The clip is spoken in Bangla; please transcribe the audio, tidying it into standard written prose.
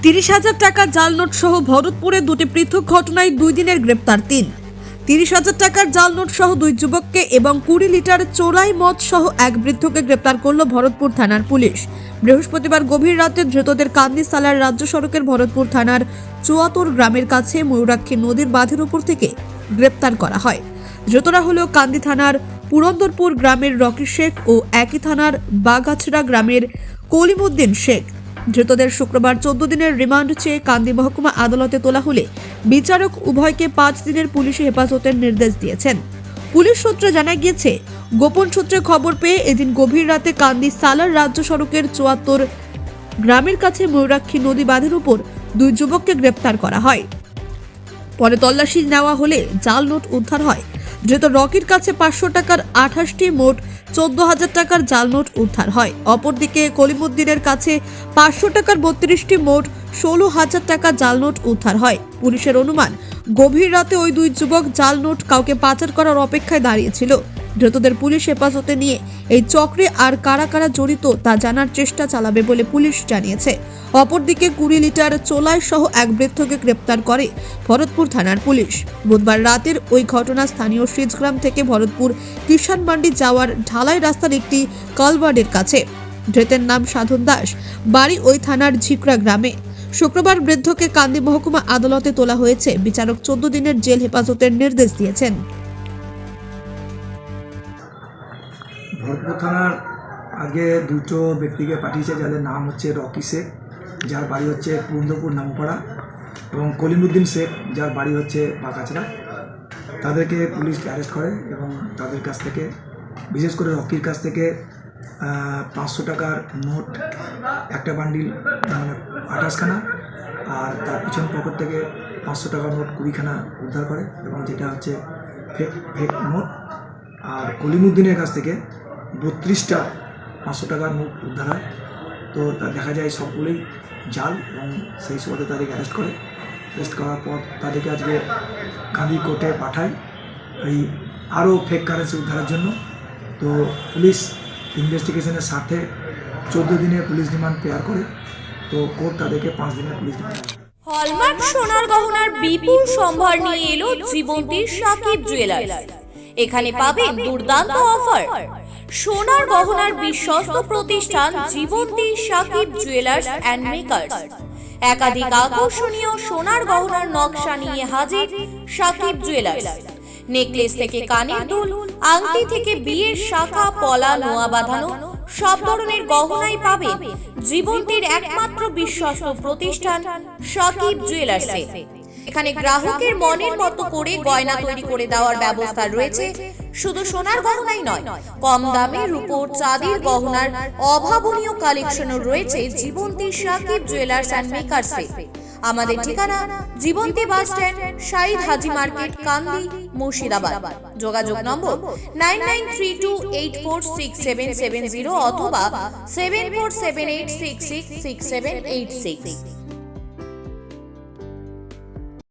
30,000 টাকা জাল নোট সহ ভরতপুরে দুটি পৃথক ঘটনায় 2 দিনের গ্রেপ্তার 3। 30,000 টাকার জাল নোট সহ 2 যুবককে এবং 20 লিটার চোরাই মদ সহ এক বৃদ্ধকে গ্রেপ্তার করল ভরতপুর থানার পুলিশ। বৃহস্পতিবার গভীর রাতে ধৃতদের কান্দি সালার রাজ্য সড়কের ভরতপুর থানার চুয়াতুর গ্রামের কাছে ময়ূরাক্ষী নদীর বাঁধের উপর থেকে গ্রেপ্তার করা হয়। ধৃতরা হল কান্দি থানার পুরন্দরপুর গ্রামের রকি শেখ ও একই থানার বাগাছড়া গ্রামের কলিমুদ্দিন শেখ। ধৃতদের শুক্রবার 14 দিনের রিমান্ড চেয়ে কান্দি মহকুমা আদালতে তোলা হলে বিচারক উভয়কে 5 দিনের পুলিশি হেফাজতের নির্দেশ দিয়েছেন। পুলিশ সূত্রে জানা গিয়েছে, গোপন সূত্রে খবর পেয়ে এদিন গভীর রাতে কান্দি সালার রাজ্য সড়কের 74 গ্রামের কাছে ময়ূরাক্ষী নদী বাঁধের উপর 2 যুবককে গ্রেপ্তার করা হয়। পরে তল্লাশি নেওয়া হলে জাল নোট উদ্ধার হয়। ধৃত রকির কাছে 500 টাকার 28টি মোট 14,000 টাকার জাল নোট উদ্ধার হয়। অপরদিকে কলিমুদ্দিনের কাছে 500 টাকার 32টি মোট 16,000 টাকা জাল নোট উদ্ধার হয়। পুলিশের অনুমান, গভীর রাতে ওই 2 যুবক জাল নোট কাউকে পাচার করার অপেক্ষায় দাঁড়িয়েছিল। ধৃতদের পুলিশ হেফাজতে নিয়ে এই চক্রে আর কারা কারা জড়িত তা জানার চেষ্টা চালাবে বলে পুলিশ জানিয়েছে। অপরদিকে 20 লিটার চোলাই সহ এক বৃদ্ধকে গ্রেপ্তার করে ভরতপুর থানার পুলিশ। বুধবার রাতের ওই ঘটনা স্থানীয় সিজগ্রাম থেকে ভরতপুর কিষান মান্ডি যাওয়ার ঢালাই রাস্তার একটি কালভার্টের কাছে। ধৃতের নাম সাধন দাস, বাড়ি ওই থানার ঝিকরা গ্রামে। শুক্রবার বৃদ্ধকে কান্দি মহকুমা আদালতে তোলা হয়েছে। বিচারক 14 দিনের জেল হেফাজতের নির্দেশ দিয়েছেন। ভরতপুর থানার আগে 2 ব্যক্তিকে পাঠিয়েছে, যাদের নাম হচ্ছে রকি শেখ, যার বাড়ি হচ্ছে পুরন্দরপুর নামপাড়া, এবং কলিমুদ্দিন শেখ, যার বাড়ি হচ্ছে বাগাছড়া। তাদেরকে পুলিশ অ্যারেস্ট করে এবং তাদের কাছ থেকে, বিশেষ করে রকির কাছ থেকে 500 টাকার নোট একটা বান্ডিল, মানে 28খানা, আর তার পিছন পকেট থেকে 500 টাকার নোট 20খানা উদ্ধার করে, এবং যেটা হচ্ছে ফেক নোট। আর কলিমুদ্দিনের কাছ থেকে 32টা 500 টাকার নোট উদ্ধার হয়। তো তা দেখা যায় সবগুলোই জাল, এবং সেই সুবাদে তাদেরকে অ্যারেস্ট করে। অ্যারেস্ট করার পর তাদেরকে আজকে কান্দি কোর্টে পাঠায় এই আরও ফেক কারেন্সি উদ্ধারের জন্য। তো পুলিশ ইনভেস্টিগেশনের স্বার্থে 14 দিনের পুলিশ রিমান্ড পেয়ার করে। তো কোর্ট তাদেরকে 5 দিনের পুলিশ রিমান্ড। হলমার্ক সোনার গহনার বিপুল সম্ভার নিয়ে এলো জীবন্তী সাকিব জুয়েলার্স। এখানে পাবেন দুর্দান্ত অফার। সোনার গহনার বিশ্বস্ত প্রতিষ্ঠান Jibanti Sakib jewellers and makers. একাধিক আকর্ষণীয় সোনার গহনার নকশা নিয়ে হাজির সাকিব জুয়েলার্স। নেকলেস থেকে কানের দুল, আংটি থেকে বিয়ের শাখা, পলা, নোয়া বাঁধানো সব ধরনের গহনাই পাবেন জীবন্তীর একমাত্র বিশ্বস্ত প্রতিষ্ঠান সাকিব জুয়েলার্সে। এখানে গ্রাহকের মনের মতো করে গয়না তৈরি করে দেওয়ার ব্যবস্থা রয়েছে। শুধু সোনার গহনাই নয়, কম দামে রূপোর, চাঁদির গহনার অভাবনীয় কালেকশনও রয়েছে জীবন্তী সাকিব জুয়েলার্স অ্যান্ড মেকার্সে। আমাদের ঠিকানা জীবন্তী বাস স্ট্যান্ড, শাহিদ হাজি মার্কেট, কান্দি, মুর্শিদাবাদ। যোগাযোগ নম্বর 9932846770 অথবা 7478666786।